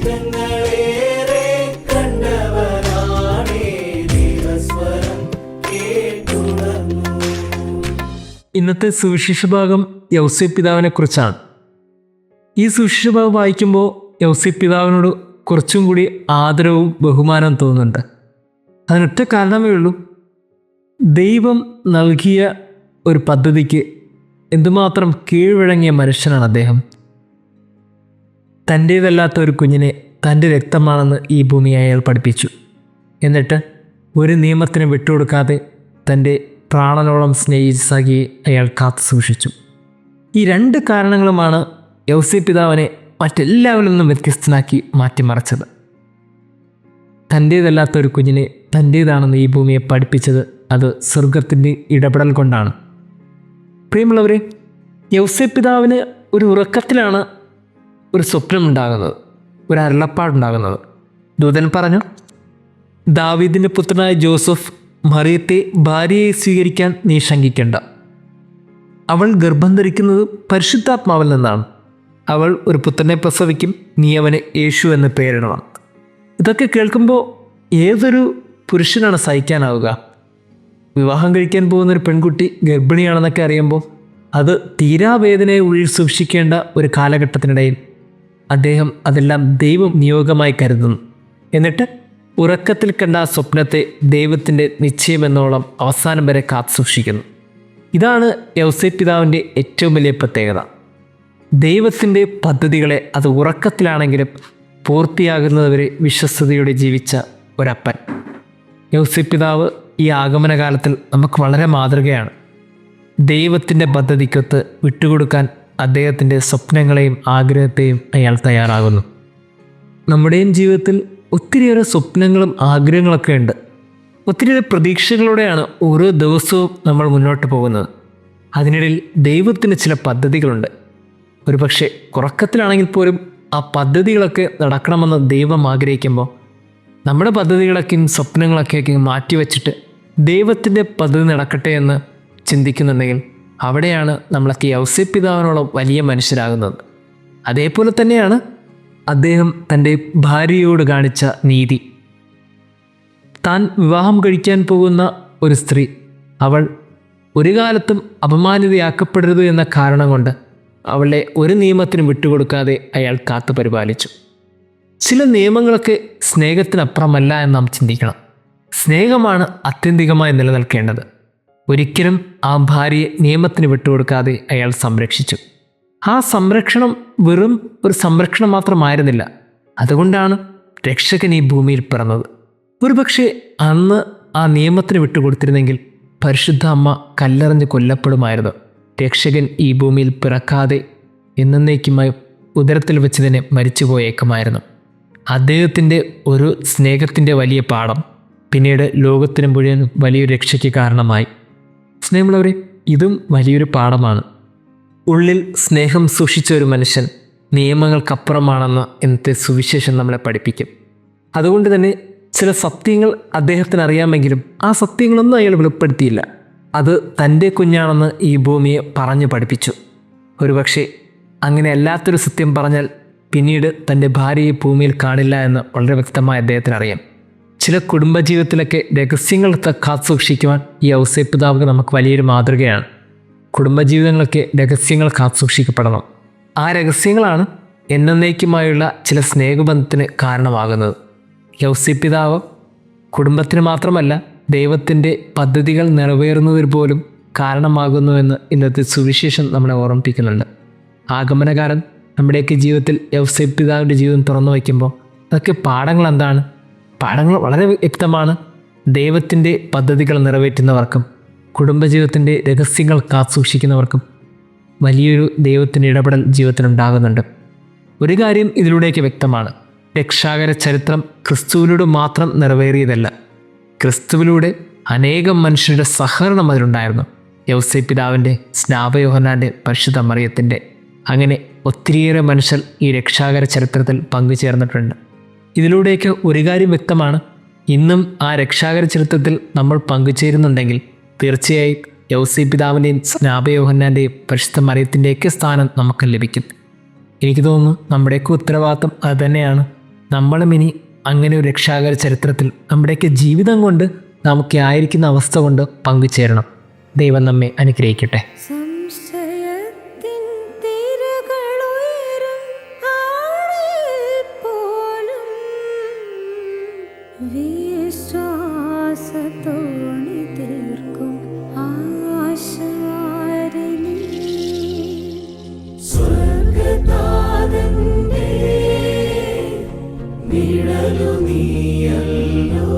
യുദ്ധങ്ങളേറെ കണ്ടവനാണേ, ദൈവസ്വരം കേട്ടുണർന്നു. ഇന്നത്തെ സുവിശേഷ ഭാഗം യൗസേപ്പ് പിതാവിനെ കുറിച്ചാണ്. ഈ സുവിശേഷ ഭാഗം വായിക്കുമ്പോൾ യൗസേപ്പ് പിതാവിനോട് കുറച്ചും കൂടി ആദരവും ബഹുമാനവും തോന്നുന്നുണ്ട്. അതിനൊറ്റ കാരണമേ ഉള്ളൂ, ദൈവം നൽകിയ ഒരു പദ്ധതിക്ക് എന്തുമാത്രം കീഴ്വഴങ്ങിയ മനുഷ്യനാണ് അദ്ദേഹം. തൻ്റേതല്ലാത്ത ഒരു കുഞ്ഞിനെ തൻ്റെ രക്തമാണെന്ന് ഈ ഭൂമി അയാൾ പഠിപ്പിച്ചു. എന്നിട്ട് ഒരു നിയമത്തിന് വിട്ടുകൊടുക്കാതെ തൻ്റെ പ്രാണനോളം സ്നേഹിച്ച സഖിയെ അയാൾ കാത്തു സൂക്ഷിച്ചു. ഈ രണ്ട് കാരണങ്ങളുമാണ് യൗസേപ്പ് പിതാവിനെ മറ്റെല്ലാവരിൽ നിന്നും വ്യത്യസ്തനാക്കി മാറ്റിമറിച്ചത്. തൻ്റേതല്ലാത്ത ഒരു കുഞ്ഞിനെ തൻ്റേതാണെന്ന് ഈ ഭൂമിയെ പഠിപ്പിച്ചത് അത് സ്വർഗത്തിൻ്റെ ഇടപെടൽ കൊണ്ടാണ്. പ്രിയമുള്ളവരെ, യൗസേപ്പ് പിതാവിന് ഒരു ഉറക്കത്തിലാണ് ഒരു സ്വപ്നമുണ്ടാകുന്നത്, ഒരു അരുളപ്പാടുണ്ടാകുന്നത്. ദൂതൻ പറഞ്ഞു, ദാവീദിൻ്റെ പുത്രനായ ജോസഫ്, മറിയത്തെ ഭാര്യയെ സ്വീകരിക്കാൻ നീ ശങ്കിക്കേണ്ട. അവൾ ഗർഭം ധരിക്കുന്നത് പരിശുദ്ധാത്മാവിൽ നിന്നാണ്. അവൾ ഒരു പുത്രനെ പ്രസവിക്കും, നീ അവന് യേശു എന്ന് പേരിടണം. ഇതൊക്കെ കേൾക്കുമ്പോൾ ഏതൊരു പുരുഷനാണ് സഹിക്കാനാവുക? വിവാഹം കഴിക്കാൻ പോകുന്നൊരു പെൺകുട്ടി ഗർഭിണിയാണെന്നൊക്കെ അറിയുമ്പോൾ അത് തീരാവേദനയെ ഉള്ളിൽ സൂക്ഷിക്കേണ്ട ഒരു കാലഘട്ടത്തിനിടയിൽ അദ്ദേഹം അതെല്ലാം ദൈവം നിയോഗമായി കരുതുന്നു. എന്നിട്ട് ഉറക്കത്തിൽ കണ്ട ആ സ്വപ്നത്തെ ദൈവത്തിൻ്റെ നിശ്ചയമെന്നോളം അവസാനം വരെ കാത്തു സൂക്ഷിക്കുന്നു. ഇതാണ് യൗസേപ്പ് പിതാവിൻ്റെ ഏറ്റവും വലിയ പ്രത്യേകത. ദൈവത്തിൻ്റെ പദ്ധതികളെ അത് ഉറക്കത്തിലാണെങ്കിലും പൂർത്തിയാകുന്നതുവരെ വിശ്വസ്തയോടെ ജീവിച്ച ഒരപ്പൻ. യൗസേപ്പ് പിതാവ് ഈ ആഗമനകാലത്തിൽ നമുക്ക് വളരെ മാതൃകയാണ്. ദൈവത്തിൻ്റെ പദ്ധതിക്കൊത്ത് വിട്ടുകൊടുക്കാൻ അദ്ദേഹത്തിൻ്റെ സ്വപ്നങ്ങളെയും ആഗ്രഹത്തെയും അയാൾ തയ്യാറാകുന്നു. നമ്മുടെയും ജീവിതത്തിൽ ഒത്തിരിയേറെ സ്വപ്നങ്ങളും ആഗ്രഹങ്ങളൊക്കെ ഉണ്ട്. ഒത്തിരിയേറെ പ്രതീക്ഷകളോടെയാണ് ഓരോ ദിവസവും നമ്മൾ മുന്നോട്ട് പോകുന്നത്. അതിനിടയിൽ ദൈവത്തിന് ചില പദ്ധതികളുണ്ട്. ഒരു പക്ഷേ ഉറക്കത്തിലാണെങ്കിൽ പോലും ആ പദ്ധതികളൊക്കെ നടക്കണമെന്ന് ദൈവം ആഗ്രഹിക്കുമ്പോൾ നമ്മുടെ പദ്ധതികളൊക്കെയും സ്വപ്നങ്ങളൊക്കെ മാറ്റിവെച്ചിട്ട് ദൈവത്തിൻ്റെ പദ്ധതി നടക്കട്ടെ എന്ന് ചിന്തിക്കുന്നുണ്ടെങ്കിൽ അവിടെയാണ് നമ്മളൊക്കെ യൗസേപ്പ് പിതാവിനോളം വലിയ മനുഷ്യരാകുന്നത്. അതേപോലെ തന്നെയാണ് അദ്ദേഹം തൻ്റെ ഭാര്യയോട് കാണിച്ച നീതി. താൻ വിവാഹം കഴിക്കാൻ പോകുന്ന ഒരു സ്ത്രീ, അവൾ ഒരു കാലത്തും അപമാനിതയാക്കപ്പെടരുത് എന്ന കാരണം കൊണ്ട് അവളെ ഒരു നിയമത്തിനും വിട്ടുകൊടുക്കാതെ അയാൾ കാത്തു പരിപാലിച്ചു. ചില നിയമങ്ങളൊക്കെ സ്നേഹത്തിനപ്പുറമല്ല എന്ന് നാം ചിന്തിക്കണം. സ്നേഹമാണ് ആത്യന്തികമായി നിലനിൽക്കേണ്ടത്. ഒരിക്കലും ആ ഭാര്യയെ നിയമത്തിന് വിട്ടുകൊടുക്കാതെ അയാൾ സംരക്ഷിച്ചു. ആ സംരക്ഷണം വെറും ഒരു സംരക്ഷണം മാത്രമായിരുന്നില്ല. അതുകൊണ്ടാണ് രക്ഷകൻ ഈ ഭൂമിയിൽ പിറന്നത്. ഒരുപക്ഷെ അന്ന് ആ നിയമത്തിന് വിട്ടുകൊടുത്തിരുന്നെങ്കിൽ പരിശുദ്ധ അമ്മ കല്ലെറിഞ്ഞ് കൊല്ലപ്പെടുമായിരുന്നു. രക്ഷകൻ ഈ ഭൂമിയിൽ പിറക്കാതെ എന്നേക്കുമായി ഉദരത്തിൽ വെച്ച് തന്നെ മരിച്ചു പോയേക്കുമായിരുന്നു. അദ്ദേഹത്തിൻ്റെ ഒരു സ്നേഹത്തിൻ്റെ വലിയ പാഠം പിന്നീട് ലോകത്തിന് മുഴുവൻ വലിയൊരു രക്ഷയ്ക്ക് കാരണമായി. സ്നേഹമുള്ളവരെ, ഇതും വലിയൊരു പാഠമാണ്. ഉള്ളിൽ സ്നേഹം സൂക്ഷിച്ച ഒരു മനുഷ്യൻ നിയമങ്ങൾക്കപ്പുറമാണെന്ന് ഇന്നത്തെ സുവിശേഷം നമ്മളെ പഠിപ്പിക്കും. അതുകൊണ്ട് തന്നെ ചില സത്യങ്ങൾ അദ്ദേഹത്തിന് അറിയാമെങ്കിലും ആ സത്യങ്ങളൊന്നും അയാൾ വെളിപ്പെടുത്തിയില്ല. അത് തൻ്റെ കുഞ്ഞാണെന്ന് ഈ ഭൂമിയെ പറഞ്ഞു പഠിപ്പിച്ചു. ഒരുപക്ഷെ അങ്ങനെ അല്ലാത്തൊരു സത്യം പറഞ്ഞാൽ പിന്നീട് തൻ്റെ ഭാര്യയെ ഭൂമിയിൽ കാണില്ല എന്ന് വളരെ വ്യക്തമായി അദ്ദേഹത്തിന് അറിയാം. ചില കുടുംബജീവിതത്തിലൊക്കെ രഹസ്യങ്ങൾ കാത്തു സൂക്ഷിക്കുവാൻ ഈ യൗസേപ്പ് പിതാവ് നമുക്ക് വലിയൊരു മാതൃകയാണ്. കുടുംബജീവിതങ്ങളൊക്കെ രഹസ്യങ്ങൾ കാത്തു സൂക്ഷിക്കപ്പെടണം. ആ രഹസ്യങ്ങളാണ് എന്നേക്കുമായുള്ള ചില സ്നേഹബന്ധത്തിന് കാരണമാകുന്നത്. യൗസേപ്പ് പിതാവ് കുടുംബത്തിന് മാത്രമല്ല ദൈവത്തിൻ്റെ പദ്ധതികൾ നിറവേറുന്നതിൽ പോലും കാരണമാകുന്നുവെന്ന് ഇന്നത്തെ സുവിശേഷം നമ്മളെ ഓർമ്മിപ്പിക്കുന്നുണ്ട്. ആഗമനകാലം നമ്മുടെയൊക്കെ ജീവിതത്തിൽ യൗസേപ്പ് പിതാവിൻ്റെ ജീവിതം തുറന്നു വയ്ക്കുമ്പോൾ അതൊക്കെ പാഠങ്ങൾ എന്താണ്? പാഠങ്ങൾ വളരെ വ്യക്തമാണ്. ദൈവത്തിൻ്റെ പദ്ധതികൾ നിറവേറ്റുന്നവർക്കും കുടുംബജീവിതത്തിൻ്റെ രഹസ്യങ്ങൾ കാത്തുസൂക്ഷിക്കുന്നവർക്കും വലിയൊരു ദൈവത്തിൻ്റെ ഇടപെടൽ ജീവിതത്തിലുണ്ടാകുന്നുണ്ട്. ഒരു കാര്യം ഇതിലൂടെയൊക്കെ വ്യക്തമാണ്. രക്ഷാകര ചരിത്രം ക്രിസ്തുവിലൂടെ മാത്രം നിറവേറിയതല്ല. ക്രിസ്തുവിലൂടെ അനേകം മനുഷ്യരുടെ സഹകരണം അതിലുണ്ടായിരുന്നു. യൗസേപ്പ് പിതാവിൻ്റെ, സ്നാപയോഹന്നാൻ്റെ, പരിശുദ്ധ മറിയത്തിൻ്റെ, അങ്ങനെ ഒത്തിരിയേറെ മനുഷ്യർ ഈ രക്ഷാകര ചരിത്രത്തിൽ പങ്കുചേർന്നിട്ടുണ്ട്. ഇതിലൂടെയൊക്കെ ഒരു കാര്യം വ്യക്തമാണ്. ഇന്നും ആ രക്ഷാകര ചരിത്രത്തിൽ നമ്മൾ പങ്കുചേരുന്നുണ്ടെങ്കിൽ തീർച്ചയായും യൗസേപ്പ് പിതാവിൻ്റെയും സ്നാപയോഹന്നാൻ്റെയും പരിശുദ്ധ മറിയത്തിൻ്റെയൊക്കെ സ്ഥാനം നമുക്ക് ലഭിക്കും. എനിക്ക് തോന്നുന്നു നമ്മുടെയൊക്കെ ഉത്തരവാദിത്വം അതുതന്നെയാണ്. നമ്മളും ഇനി അങ്ങനെ ഒരു രക്ഷാകര ചരിത്രത്തിൽ നമ്മുടെയൊക്കെ ജീവിതം കൊണ്ട് നമുക്ക് ആയിരിക്കുന്ന അവസ്ഥ കൊണ്ട് പങ്കുചേരണം. ദൈവം നമ്മെ അനുഗ്രഹിക്കട്ടെ. സംശയത്തിൻ തിരകളുയരും ആഴിയിൽ പോലും വിശ്വാസത്തോണി തീർക്കും ആശാരിണി. സ്വർഗതാതന്റെ നിഴലു നീയല്ലോ